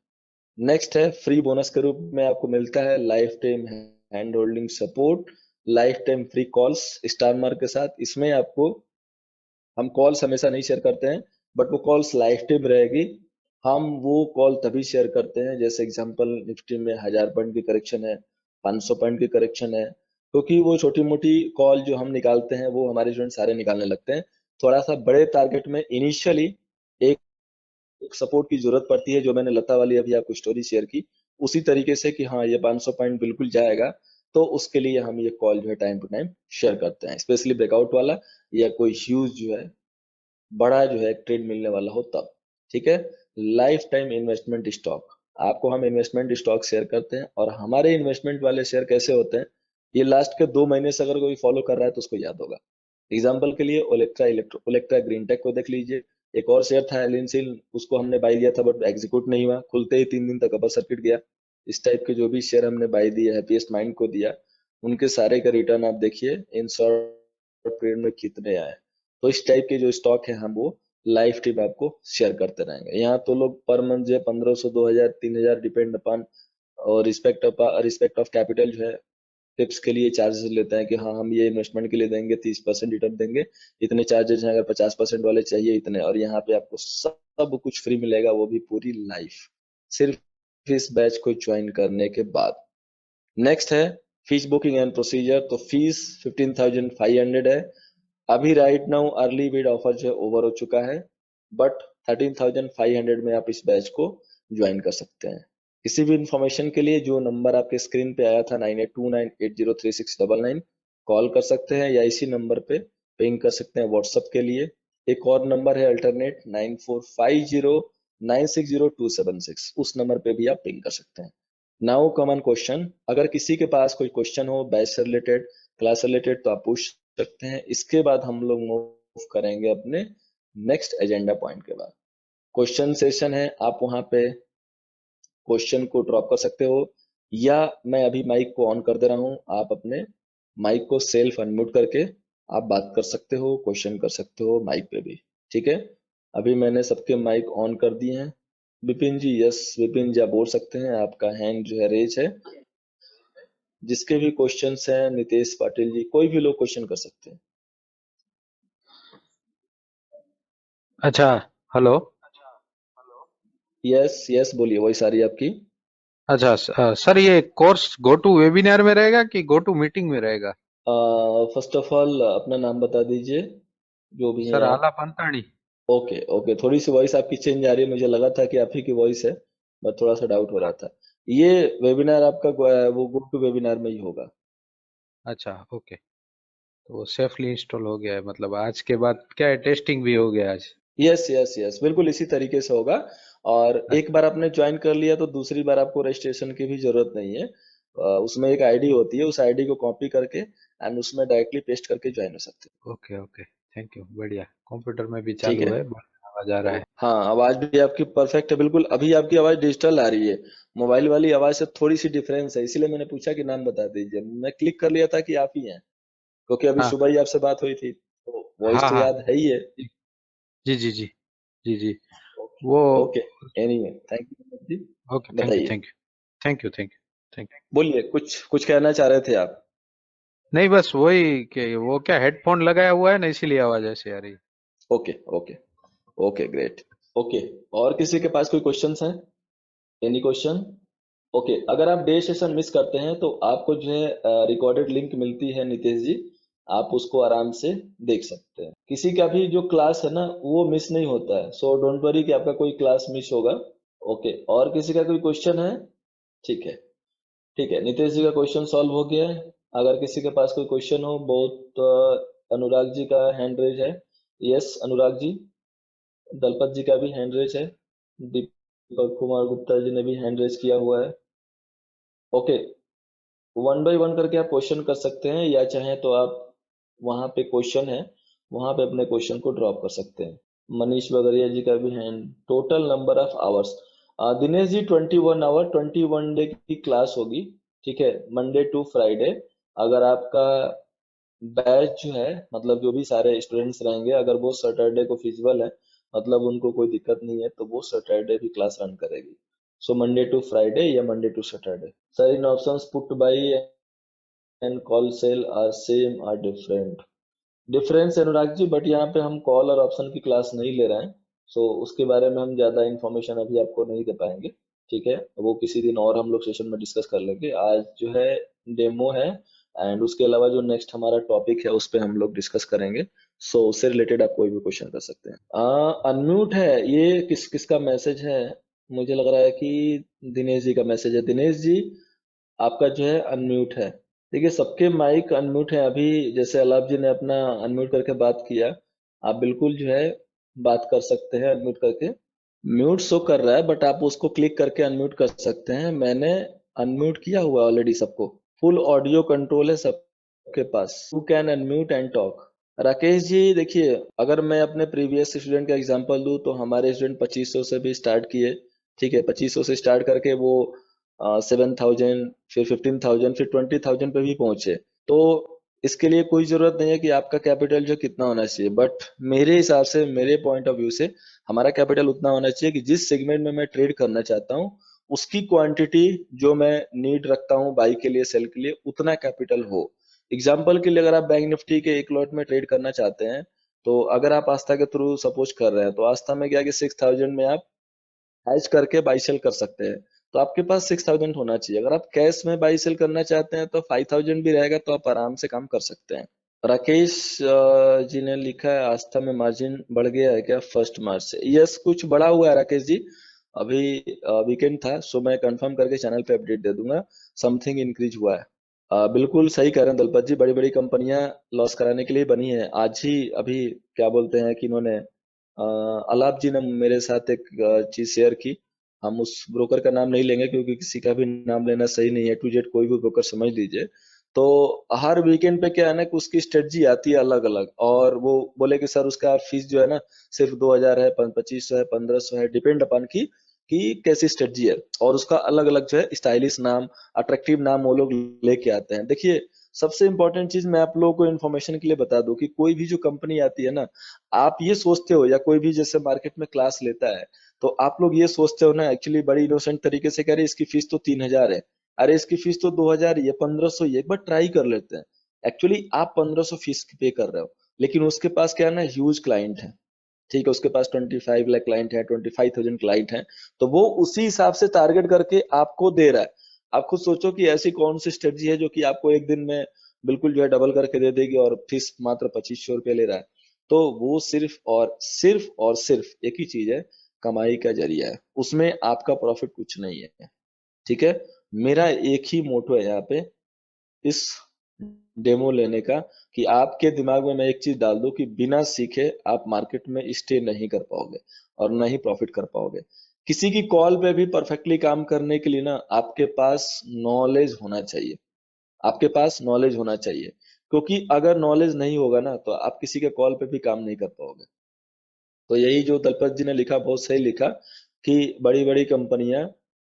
A: नेक्स्ट है फ्री बोनस के रूप में आपको मिलता है life time hand holding support, life time free calls star mark के साथ। इसमें आपको, हम कॉल्स हमेशा नहीं शेयर करते हैं, बट वो कॉल्स लाइफ टाइम रहेगी। हम वो कॉल तभी शेयर करते हैं, जैसे एग्जांपल निफ्टी में 1000 पॉइंट की करेक्शन है, 500 पॉइंट की करेक्शन है, क्योंकि वो छोटी मोटी कॉल जो हम निकालते हैं वो हमारे स्टूडेंट सारे निकालने लगते हैं। थोड़ा सा बड़े टारगेट में इनिशियली एक सपोर्ट की जरूरत पड़ती है, जो मैंने लता वाली अभी आपको स्टोरी शेयर की, उसी तरीके से कि हाँ ये 500 पॉइंट बिल्कुल जाएगा, तो उसके लिए हम ये कॉल जो है टाइम टू टाइम शेयर करते हैं, स्पेशली ब्रेकआउट वाला, या कोई ह्यूज जो है बड़ा जो है ट्रेड मिलने वाला हो तब। ठीक है, लाइफ टाइम इन्वेस्टमेंट स्टॉक, आपको हम इन्वेस्टमेंट स्टॉक शेयर करते हैं, और हमारे इन्वेस्टमेंट वाले शेयर कैसे होते हैं, ये लास्ट के 2 महीने से अगर कोई फॉलो कर रहा है तो उसको याद होगा। एग्जाम्पल के लिए ओलेक्ट्रा ग्रीन टेक को देख लीजिए। एक और शेयर था एलिनसिल, उसको हमने बाई दिया था बट एग्जीक्यूट नहीं हुआ, खुलते ही 3 दिन तक अपर सर्किट गया। इस टाइप के जो भी शेयर हमने बाई दिए, हैप्पीएस्ट माइंड को दिया, उनके सारे का रिटर्न आप देखिए इन शॉर्ट पीरियड में कितने आए। तो इस टाइप के जो स्टॉक है हम वो लाइफ टाइम आपको शेयर करते रहेंगे। यहाँ तो लोग पर मंथ जो है 1500, 2000, 3000 डिपेंड अपॉन, और रिस्पेक्ट ऑफ कैपिटल जो है टिप्स के लिए चार्जेस लेते हैं कि हाँ हम ये इन्वेस्टमेंट के लिए देंगे 30% रिटर्न देंगे, इतने चार्जेस हैं, अगर 50% वाले चाहिए इतने। और यहाँ पे आपको सब कुछ फ्री मिलेगा, वो भी पूरी लाइफ, सिर्फ इस बैच को ज्वाइन करने के बाद। नेक्स्ट है फीस बुकिंग एंड प्रोसीजर। तो फीस 15,500 है। अभी right now early bid offer जो है ओवर हो चुका है, बट 13,500 में आप इस बैच को ज्वाइन कर सकते हैं। किसी भी इंफॉर्मेशन के लिए जो नंबर आपके स्क्रीन पे आया था 9829803699, कॉल कर सकते हैं, या इसी नंबर पे पिंग कर सकते हैं व्हाट्सएप के लिए। एक और नंबर है अल्टरनेट 9450960276, उस नंबर पे भी आप पिंग कर सकते हैं। नाउ कॉमन क्वेश्चन, अगर किसी के पास कोई क्वेश्चन हो बैच से रिलेटेड, क्लास से रिलेटेड, तो आप पूछ सकते हैं। इसके बाद हम लोग मूव करेंगे अपने नेक्स्ट एजेंडा पॉइंट के बाद। क्वेश्चन सेशन है, आप वहां पे क्वेश्चन को ड्रॉप कर सकते हो, या मैं अभी माइक को ऑन कर दे रहा हूं, आप अपने माइक को सेल्फ अनम्यूट करके आप बात कर सकते हो, क्वेश्चन कर सकते हो माइक पे भी। ठीक है, अभी मैंने सबके माइक ऑन कर दिए हैं। विपिन जी, यस विपिन जी आप बोल सकते हैं, आपका हैंड जो है रेज है। जिसके भी क्वेश्चंस हैं, नितेश पाटिल जी, कोई भी लोग क्वेश्चन कर सकते हैं।
B: अच्छा, हेलो।
A: यस यस बोलिए, वॉइस आ रही है आपकी।
B: अच्छा सर, ये कोर्स गो टू वेबिनार में रहेगा कि गो टू मीटिंग में रहेगा?
A: फर्स्ट ऑफ ऑल अपना नाम बता दीजिए, जो भी हैं
B: सर,
A: आप।
B: आला पंताणी।
A: ओके ओके, थोड़ी सी वॉइस आपकी चेंज आ रही है, मुझे लगा था कि आप ही की वॉइस है, बट थोड़ा सा डाउट हो रहा था। ये वेबिनार आपका वो गो टू वेबिनार में ही होगा।
B: अच्छा, ओके। तो वो सेफली इंस्टॉल हो गया है, मतलब आज के बाद क्या है, टेस्टिंग भी हो गया आज?
A: यस यस यस, बिल्कुल इसी तरीके से होगा। और एक
B: अच्छा।
A: बार आपने ज्वाइन कर लिया तो दूसरी बार आपको रजिस्ट्रेशन की भी जरूरत नहीं है। उसमें एक आईडी होती है, उस आईडी को कॉपी करके एंड उसमें डायरेक्टली पेस्ट करके ज्वाइन हो सकते हैं।
B: ओके ओके, थैंक यू, बढ़िया। कंप्यूटर में भी
A: ठीक
B: चालू
A: है।
B: है, बढ़िया आवाज आ रहा है।
A: हाँ, आवाज भी आपकी परफेक्ट है बिल्कुल। अभी आपकी आवाज डिजिटल आ रही है, मोबाइल वाली आवाज से थोड़ी सी डिफरेंस है, इसीलिए मैंने पूछा कि नाम बता दीजिए। मैं क्लिक कर लिया था कि आप ही हैं, क्योंकि अभी
B: हाँ
A: सुबह ही आपसे बात हुई थी, तो वॉइस
B: हाँ
A: तो
B: हाँ।
A: याद है ही है।
B: जी जी जी जी जी।
A: ओके
B: वो।
A: ओके, एनीवे थैंक यू जी।
B: ओके, थैंक यू
A: बताइए,
B: thank you. Thank you thank you thank you.
A: बोलिए, कुछ कुछ कहना चाह रहे थे आप।
B: नहीं, बस वही कि वो क्या हेडफोन लगाया हुआ है ना, इसीलिए आवाज ऐसे आ रही है।
A: Okay okay okay great. Okay, और किसी के पास कोई क्वेश्चंस हैं? Any question? ओके, अगर आप डे सेशन मिस करते हैं तो आपको जो है रिकॉर्डेड लिंक मिलती है नितेश जी, आप उसको आराम से देख सकते हैं। किसी का भी जो क्लास है ना वो मिस नहीं होता है, सो डोंट वरी कि आपका कोई क्लास मिस होगा। ओके, और किसी का कोई क्वेश्चन है? ठीक है, ठीक है, नितेश जी का क्वेश्चन सॉल्व हो गया है। अगर किसी के पास कोई क्वेश्चन हो, बहुत अनुराग जी का हैंड रेज है। यस अनुराग जी। दलपत जी का भी हैंड रेज है। दीपक कुमार गुप्ता जी ने भी हैंड रेज किया हुआ है। ओके, वन बाय वन करके आप क्वेश्चन कर सकते हैं, या चाहें तो आप वहां पे क्वेश्चन है, वहां पे अपने क्वेश्चन को ड्रॉप कर सकते हैं। मनीष बगरिया जी का भी hand. Total number of hours, Dinesh ji 21 hour 21 day की क्लास होगी। ठीक है, मंडे टू फ्राइडे। अगर आपका बैच जो है, मतलब जो भी सारे स्टूडेंट्स रहेंगे, अगर वो सैटरडे को फिजिबल है, मतलब उनको कोई दिक्कत नहीं है, तो वो सैटरडे भी क्लास रन करेगी। सो मंडे टू फ्राइडे या Monday to Saturday. Sir in options put buy and call sell are same or different? Difference Anurag ji, but यहाँ पे हम कॉल और ऑप्शन की क्लास नहीं ले रहे हैं, सो उसके बारे में हम ज्यादा इंफॉर्मेशन अभी आपको नहीं दे पाएंगे। ठीक है, वो किसी दिन और हम लोग सेशन में डिस्कस कर लेंगे। आज जो है डेमो है, एंड उसके अलावा जो नेक्स्ट हमारा टॉपिक है उस पे हम लोग डिस्कस करेंगे। सो उससे रिलेटेड आप कोई भी क्वेश्चन कर सकते हैं। अनम्यूट है, ये किसका मैसेज है? मुझे लग रहा है कि दिनेश जी का मैसेज है। दिनेश जी, आपका जो है अनम्यूट है। देखिए, सबके माइक अनम्यूट है अभी। जैसे अलाप जी ने अपना अनम्यूट करके बात किया, आप बिल्कुल जो है बात कर सकते हैं अनम्यूट करके। म्यूट शो कर रहा है, बट आप उसको क्लिक करके अनम्यूट कर सकते हैं। मैंने अनम्यूट किया हुआ ऑलरेडी सबको, फुल ऑडियो कंट्रोल है सबके पास। You can unmute and talk. Rakesh ji देखिए, अगर मैं अपने प्रीवियस स्टूडेंट का एग्जांपल दूं, तो हमारे स्टूडेंट 2500 से भी स्टार्ट किए। ठीक है, 2500 से स्टार्ट करके वो 7,000, फिर 15,000, फिर 20,000 पे भी पहुंचे। तो इसके लिए कोई जरूरत नहीं है कि आपका कैपिटल जो कितना होना चाहिए, बट मेरे हिसाब से, मेरे पॉइंट ऑफ व्यू से, हमारा कैपिटल उतना होना चाहिए कि जिस सेगमेंट में मैं ट्रेड करना चाहता हूँ उसकी क्वांटिटी जो मैं नीड रखता हूँ बाई के लिए, सेल के लिए, उतना कैपिटल हो। एग्जाम्पल के लिए, अगर आप बैंक निफ्टी के एक लॉट में ट्रेड करना चाहते हैं, तो अगर आप आस्था के थ्रू सपोज कर रहे हैं, तो आस्था में क्या है कि 6,000 में आप हैच करके बाई सेल कर सकते हैं। तो आपके पास 6,000 होना चाहिए। अगर आप कैश में बाई सेल करना चाहते हैं तो 5,000 भी रहेगा, तो आप आराम से काम कर सकते हैं। राकेश जी ने लिखा है, आस्था में मार्जिन बढ़ गया है क्या फर्स्ट मार्च से? यस, कुछ बढ़ा हुआ है राकेश जी। अभी वीकेंड था, सो मैं कंफर्म करके चैनल पे अपडेट दे दूंगा। समथिंग इंक्रीज हुआ है। बिल्कुल सही कह रहे हैं दलपत जी, बड़ी बड़ी कंपनियां लॉस कराने के लिए बनी है। आज ही अभी क्या बोलते हैं कि इन्होंने अलाप जी ने मेरे साथ एक चीज शेयर की। हम उस ब्रोकर का नाम नहीं लेंगे क्योंकि किसी का भी नाम लेना सही नहीं है, टू जेड कोई भी ब्रोकर समझ लीजिए। तो हर वीकेंड पे क्या है ना कि उसकी स्ट्रेटजी आती है अलग अलग, और वो बोले कि सर उसका फीस जो है ना सिर्फ 2,000 है, 2500 है, 1500 है, डिपेंड अपन की कि कैसी स्ट्रेटजी है। और उसका अलग अलग जो है स्टाइलिश नाम, अट्रैक्टिव नाम वो लोग लेके आते हैं। देखिए, सबसे इंपॉर्टेंट चीज मैं आप लोगों को इन्फॉर्मेशन के लिए बता दूं कि कोई भी जो कंपनी आती है ना, आप ये सोचते हो, या कोई भी जैसे मार्केट में क्लास लेता है, तो आप लोग ये सोचते हो ना, एक्चुअली बड़ी इनोसेंट तरीके से कह रहे इसकी फीस तो 3,000 है, अरे इसकी फीस तो 2,000 ही है, 1,500 ही है, एक बार ट्राई कर लेते हैं। एक्चुअली आप 1,500 फीस पे कर रहे हो, लेकिन उसके पास क्या है ना, ह्यूज क्लाइंट है। ठीक है, उसके पास 25 लाख क्लाइंट है, 25,000 क्लाइंट है, तो वो उसी हिसाब से टारगेट करके आपको दे रहा है। आप खुद सोचो कि ऐसी कौन सी स्ट्रेटजी है जो कि आपको एक दिन में बिल्कुल जो है डबल करके दे देगी, और फीस मात्र 2,500 रुपये ले रहा है। तो वो सिर्फ एक ही चीज है, कमाई का जरिया है, उसमें आपका प्रॉफिट कुछ नहीं है। ठीक है, मेरा एक ही मोटो है यहाँ पे इस डेमो लेने का, कि आपके दिमाग में मैं एक चीज डाल दूं कि बिना सीखे आप मार्केट में स्टे नहीं कर पाओगे और ना ही प्रॉफिट कर पाओगे। किसी की कॉल पे भी परफेक्टली काम करने के लिए ना आपके पास नॉलेज होना चाहिए, आपके पास नॉलेज होना चाहिए, क्योंकि अगर नॉलेज नहीं होगा ना तो आप किसी के कॉल पे भी काम नहीं कर पाओगे। तो यही जो दलपत जी ने लिखा बहुत सही लिखा, कि बड़ी बड़ी कंपनियां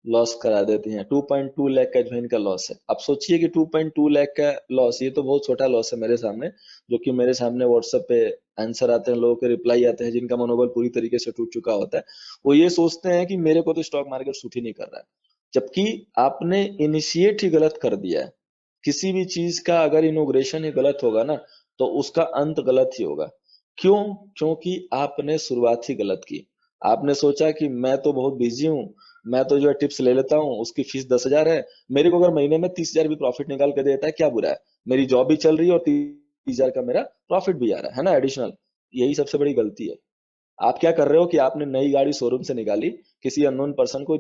A: लॉस करा देती हैं। 2.2 लाख का जो इनका लॉस है, अब सोचिए कि 2.2 लाख का लॉस, ये तो बहुत छोटा लॉस है मेरे सामने, जो कि मेरे सामने व्हाट्सएप पे आंसर आते हैं, लोगों के रिप्लाई आते हैं जिनका मनोबल पूरी तरीके से टूट चुका होता है। वो ये सोचते हैं कि मेरे को तो स्टॉक मार्केट सूट ही नहीं कर रहा है, जबकि आपने इनिशिएट ही गलत कर दिया है। किसी भी चीज का अगर इनोग्रेशन ही गलत होगा ना, तो उसका अंत गलत ही होगा। क्यों? क्योंकि आपने शुरुआत ही गलत की। आपने सोचा कि मैं तो बहुत बिजी हूँ, मैं तो जो है टिप्स ले लेता हूँ, उसकी फीस 10,000 है, मेरे को अगर महीने में 30,000 भी प्रॉफिट निकाल के देता है क्या बुरा है, मेरी जॉब भी चल रही है और 30,000 का मेरा प्रॉफिट भी आ रहा है ना, एडिशनल। यही सबसे बड़ी गलती है। आप क्या कर रहे हो कि आपने नई गाड़ी शोरूम से निकाली, किसी अननोन पर्सन को,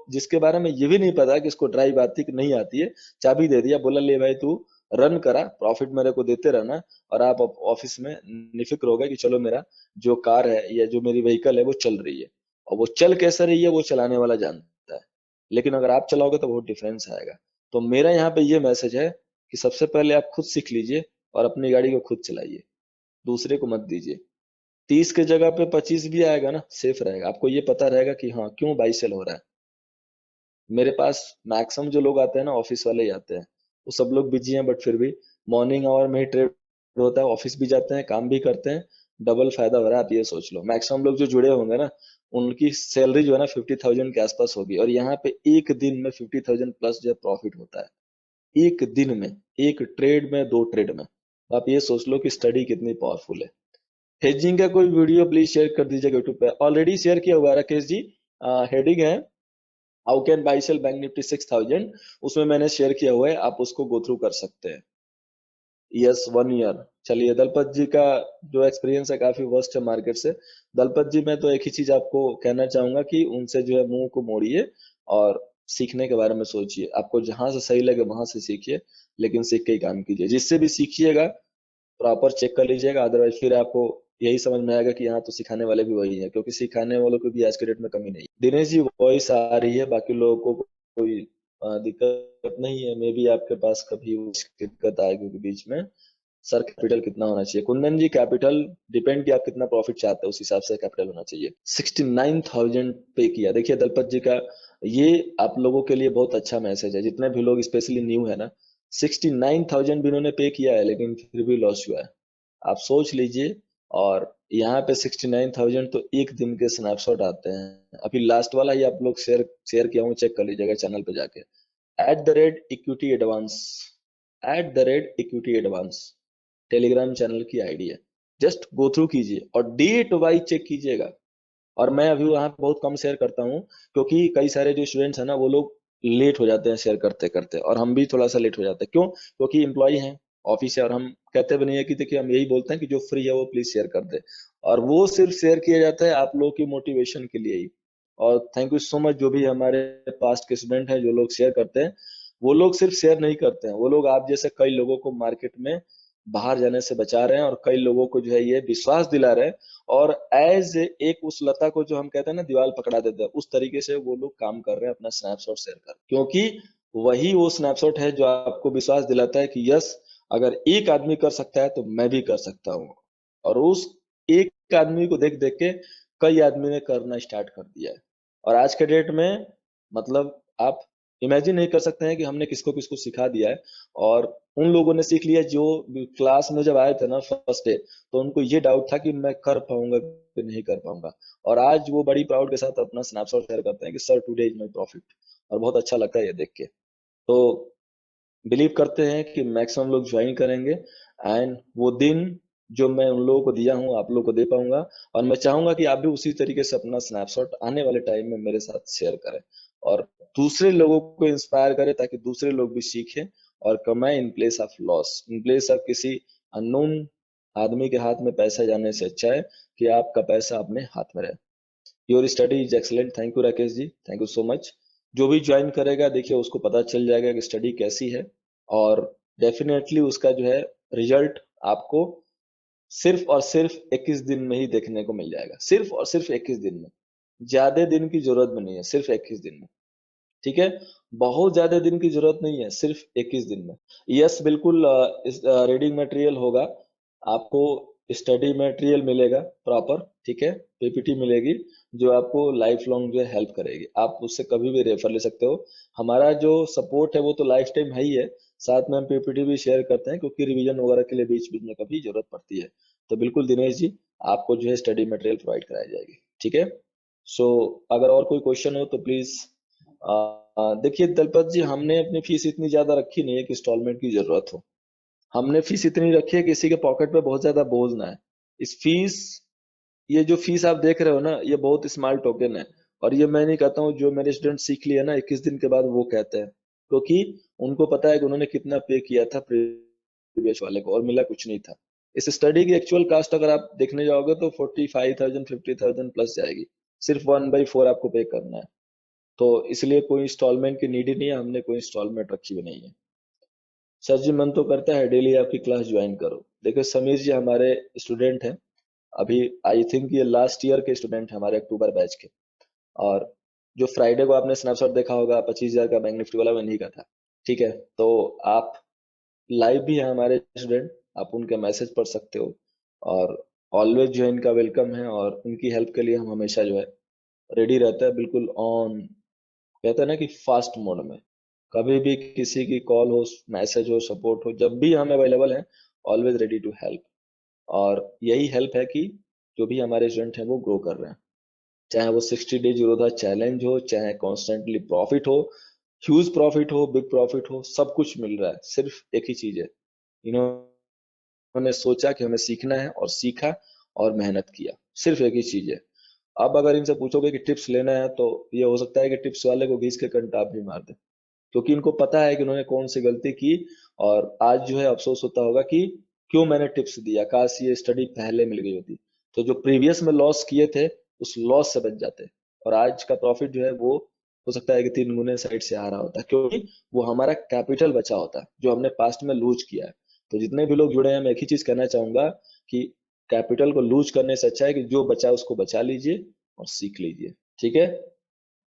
A: जिसके बारे में ये भी नहीं पता कि इसको ड्राइव आती कि नहीं आती है, चाबी दे दिया, बोला ले भाई तू रन करा, प्रॉफिट मेरे को देते रहना। और आप ऑफिस में निफिक्र हो गए कि चलो मेरा जो कार है या जो मेरी व्हीकल है वो चल रही है, और वो चल कैसे रही है वो चलाने वाला जानता है, लेकिन अगर आप चलाओगे तो बहुत डिफरेंस आएगा। तो मेरा यहाँ पे ये मैसेज है कि सबसे पहले आप खुद सीख लीजिए और अपनी गाड़ी को खुद चलाइए, दूसरे को मत दीजिए। 30 के जगह पे 25 भी आएगा ना, सेफ रहेगा, आपको ये पता रहेगा कि हाँ क्यों बाई सेल हो रहा है। मेरे पास मैक्सिमम जो लोग आते हैं ना ऑफिस वाले ही आते हैं, वो सब लोग बिजी हैं, बट फिर भी मॉर्निंग आवर में ही ट्रेड होता है, ऑफिस भी जाते हैं, काम भी करते हैं, डबल फायदा हो रहा है। आप ये सोच लो, मैक्सिमम लोग जो जुड़े होंगे ना, उनकी सैलरी जो है ना 50,000 के आसपास होगी, और यहाँ पे एक दिन में 50,000 प्लस जो है प्रॉफिट होता है, एक दिन में, एक ट्रेड में, दो ट्रेड में। तो आप ये सोच लो कि स्टडी कितनी पावरफुल है। हेजिंग का कोई वीडियो प्लीज शेयर कर दीजिएगा यूट्यूब पे, ऑलरेडी शेयर किया हुआ है राकेश जी। हेडिंग है how can buy sell Bank Nifty 6,000, उसमें मैंने शेयर किया हुआ है, आप उसको गो थ्रू कर सकते हैं। Yes, 1 year. चलिए, दलपत जी का जो एक्सपीरियंस है काफी वर्स्ट है मार्केट से। दलपत जी, मैं तो एक ही चीज आपको कहना चाहूंगा कि उनसे जो है मुंह को मोड़िए और सीखने के बारे में सोचिए, आपको जहां से सही लगे वहां से सीखिए, लेकिन सीख के ही काम कीजिए। जिससे भी सीखिएगा प्रॉपर चेक कर लीजिएगा, अदरवाइज फिर आपको यही समझ में आएगा कि यहाँ तो सिखाने वाले भी वही है, क्योंकि सिखाने वालों की भी आज के डेट में कमी नहीं। दिनेश जी, वॉइस आ रही है, बाकी लोगों को कोई दिक्कत नहीं है, मे भी आपके पास कभी दिक्कत आएगी, क्योंकि बीच में सर कैपिटल कितना होना चाहिए? कुंदन जी, कैपिटल डिपेंड कि आप कितना प्रॉफिट चाहते हैं, उस हिसाब से कैपिटल होना चाहिए। 69,000 पे किया, देखिए दलपत जी का ये आप लोगों के लिए बहुत अच्छा मैसेज है, जितने भी लोग स्पेशली न्यू है ना, 69,000 भी इन्होंने पे किया है लेकिन फिर भी लॉस हुआ है। आप सोच लीजिए। और यहाँ पे 69,000 तो एक दिन के स्नैपशॉट आते हैं, अभी लास्ट वाला ही आप लोग शेयर शेयर किया हूँ, चेक कर लीजिएगा चैनल पे जाके। @equity advance, @equity advance Telegram channel की आईडी है। जस्ट गो थ्रू कीजिए और डेट वाइज चेक कीजिएगा। और मैं अभी वहां पे बहुत कम शेयर करता हूँ, क्योंकि कई सारे जो स्टूडेंट्स हैं ना वो लोग लेट हो जाते हैं शेयर करते करते, और हम भी थोड़ा सा लेट हो जाते हैं। क्यों? क्योंकि एम्प्लॉय हैं, ऑफिस है, और हम कहते भी नहीं है कि देखिए, हम यही बोलते हैं कि जो फ्री है वो प्लीज शेयर कर दे। और वो सिर्फ शेयर किया जाता है आप लोगों की मोटिवेशन के लिए ही। और थैंक यू सो मच जो भी हमारे पास्ट के स्टूडेंट हैं जो लोग शेयर करते हैं, वो लोग सिर्फ शेयर नहीं करते हैं, वो लोग आप जैसे कई लोगों को मार्केट में बाहर जाने से बचा रहे हैं, और कई लोगों को जो है ये विश्वास दिला रहे हैं, और एज एक उस लता को जो हम कहते हैं ना दीवार पकड़ा देते हैं, उस तरीके से वो लोग काम कर रहे हैं अपना स्नैपशॉट शेयर कर, क्योंकि वही वो स्नैपशॉट है जो आपको विश्वास दिलाता है कि यस, अगर एक आदमी कर सकता है तो मैं भी कर सकता हूँ। और उस एक आदमी को देख देख के कई आदमी ने करना स्टार्ट कर दिया है। और आज के डेट में मतलब आप इमेजिन नहीं कर सकते हैं कि हमने किसको किसको सिखा दिया है। और उन लोगों ने सीख लिया जो क्लास में जब आए थे ना फर्स्ट डे, तो उनको ये डाउट था कि मैं कर पाऊंगा कि नहीं कर पाऊंगा, और आज वो बड़ी प्राउड के साथ अपना स्नैपशॉट शेयर करते हैं कि sir today is my profit. और बहुत अच्छा लगता है ये देख के। तो बिलीव करते हैं कि मैक्सिमम लोग ज्वाइन करेंगे, एंड वो दिन जो मैं उन लोगों को दिया हूँ आप लोगों को दे पाऊंगा। और मैं चाहूंगा कि आप भी उसी तरीके से अपना स्नैपशॉट आने वाले टाइम में मेरे साथ शेयर करें, और दूसरे लोगों को इंस्पायर करें, ताकि दूसरे लोग भी सीखें और कमाएं in place of loss, in place of किसी अननोन आदमी के हाथ में पैसा जाने से अच्छा है कि आपका पैसा अपने हाथ में रहे। Your study is excellent, thank you Rakesh ji, thank you so much. जो भी ज्वाइन करेगा देखिए उसको पता चल जाएगा कि स्टडी कैसी है, और डेफिनेटली उसका जो है रिजल्ट आपको सिर्फ और सिर्फ 21 दिन में ही देखने को मिल जाएगा, सिर्फ और सिर्फ 21 दिन में। ज्यादा दिन की जरूरत भी नहीं है, सिर्फ 21 दिन में। ठीक है, बहुत ज्यादा दिन की जरूरत नहीं है, सिर्फ 21 दिन में। यस बिल्कुल, रीडिंग मटेरियल होगा आपको, स्टडी मटेरियल मिलेगा प्रॉपर, ठीक है, पीपीटी मिलेगी जो आपको लाइफ लॉन्ग जो है हेल्प करेगी, आप उससे कभी भी रेफर ले सकते हो। हमारा जो सपोर्ट है वो तो लाइफ टाइम है ही है, साथ में हम पीपीटी भी शेयर करते हैं, क्योंकि रिवीजन वगैरह के लिए बीच बीच में कभी जरूरत पड़ती है। तो बिल्कुल दिनेश जी, आपको जो है स्टडी मटेरियल प्रोवाइड कराई जाएगी, ठीक है। सो अगर और कोई क्वेश्चन हो तो प्लीज। देखिए दलपत जी, हमने अपनी फीस इतनी ज्यादा रखी नहीं है कि इंस्टॉलमेंट की जरूरत हो। हमने फीस इतनी रखी है कि किसी के पॉकेट पे बहुत ज्यादा बोझ ना है। इस फीस, ये जो फीस आप देख रहे हो ना, ये बहुत स्मॉल टोकन है। और ये मैं नहीं कहता हूँ, जो मेरे स्टूडेंट सीख लिए ना 21 दिन के बाद वो कहते हैं, क्योंकि उनको पता है कि उन्होंने कितना पे किया था प्रीवियस वाले को और मिला कुछ नहीं था। इस स्टडी की एक्चुअल कास्ट अगर आप देखने जाओगे तो 45,000 50,000 प्लस जाएगी, सिर्फ 1/4 आपको पे करना है। तो इसलिए कोई इंस्टॉलमेंट की नीड ही नहीं है, हमने कोई इंस्टॉलमेंट रखी भी नहीं है। सर जी मन तो करता है डेली आपकी क्लास ज्वाइन करो। देखो समीर जी हमारे स्टूडेंट हैं, अभी आई थिंक ये लास्ट ईयर के स्टूडेंट हैं हमारे अक्टूबर बैच के। और जो फ्राइडे को आपने स्नैपशॉट देखा होगा 25,000 का बैंक निफ्टी वाला, मैं नहीं का था, ठीक है। तो आप लाइव भी हैं हमारे स्टूडेंट, आप उनके मैसेज पढ़ सकते हो। और ऑलवेज जो है इनका वेलकम है, और उनकी हेल्प के लिए हम हमेशा जो है रेडी रहता है, बिल्कुल ऑन, कहते हैं ना कि फास्ट मोड में। कभी भी किसी की कॉल हो, मैसेज हो, सपोर्ट हो, जब भी हम अवेलेबल हैं, ऑलवेज रेडी टू हेल्प। और यही हेल्प है कि जो भी हमारे स्टूडेंट हैं वो ग्रो कर रहे हैं, चाहे वो 60 डे जीरोधा चैलेंज हो, चाहे कॉन्स्टेंटली प्रॉफिट हो, ह्यूज प्रॉफिट हो, बिग प्रॉफिट हो, सब कुछ मिल रहा है। सिर्फ एक ही चीज है, इन्होंने सोचा कि हमें सीखना है और सीखा और मेहनत किया, सिर्फ एक ही चीज है। अब अगर इनसे पूछोगे कि टिप्स लेना है, तो ये हो सकता है कि टिप्स वाले को घीस के कंटाप भी मार दे, क्योंकि इनको पता है कि उन्होंने कौन सी गलती की। और आज जो है अफसोस होता होगा कि क्यों मैंने टिप्स दिया, काश ये स्टडी पहले मिल गई होती, तो जो प्रीवियस में लॉस किए थे उस लॉस से बच जाते, और आज का प्रॉफिट जो है वो हो सकता है कि 3 गुने साइड से आ रहा होता, क्योंकि वो हमारा कैपिटल बचा होता जो हमने पास्ट में लूज किया है। तो जितने भी लोग जुड़े हैं, मैं एक ही चीज कहना चाहूंगा कि कैपिटल को लूज करने से अच्छा है कि जो बचा है उसको बचा लीजिए और सीख लीजिए, ठीक है।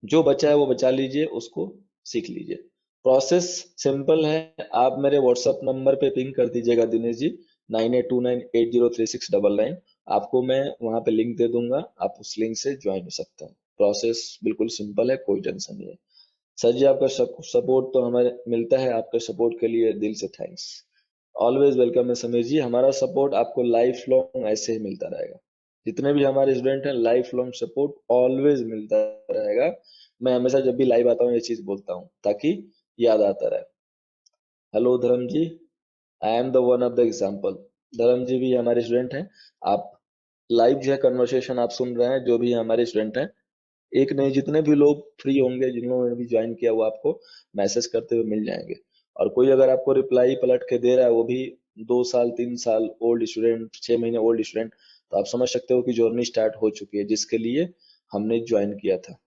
A: जो बचा है वो बचा लीजिए, उसको सीख लीजिए। प्रोसेस सिंपल है, आप मेरे व्हाट्सएप नंबर पे पिंग कर दीजिएगा दिनेश जी, 9829803699। आपको मैं वहां पे लिंक दे दूंगा, आप उस लिंक से ज्वाइन हो सकते हैं। प्रोसेस बिल्कुल सिंपल है, कोई टेंशन नहीं है। सर जी आपका सपोर्ट तो हमें मिलता है, आपके सपोर्ट के लिए दिल से थैंक्स। ऑलवेज वेलकम है समीर जी, हमारा सपोर्ट आपको लाइफ लॉन्ग ऐसे ही मिलता रहेगा। जितने भी हमारे स्टूडेंट हैं, लाइफ लॉन्ग सपोर्ट ऑलवेज मिलता रहेगा। मैं हमेशा जब भी लाइव आता हूँ ये चीज बोलता हूँ, ताकि याद आता रहे। Hello Dharm ji, I am the one of the example. Dharm ji भी हमारे स्टूडेंट हैं। आप लाइव जो है कन्वर्सेशन आप सुन रहे हैं, जो भी हमारे स्टूडेंट हैं, एक नहीं जितने भी लोग फ्री होंगे, जिन लोगों ने भी ज्वाइन किया, वो आपको मैसेज करते हुए मिल जाएंगे। और कोई अगर आपको रिप्लाई पलट के दे रहा है, वो भी 2 साल 3 साल ओल्ड स्टूडेंट, 6 महीने ओल्ड स्टूडेंट, तो आप समझ सकते हो कि जर्नी स्टार्ट हो चुकी है जिसके लिए हमने ज्वाइन किया था।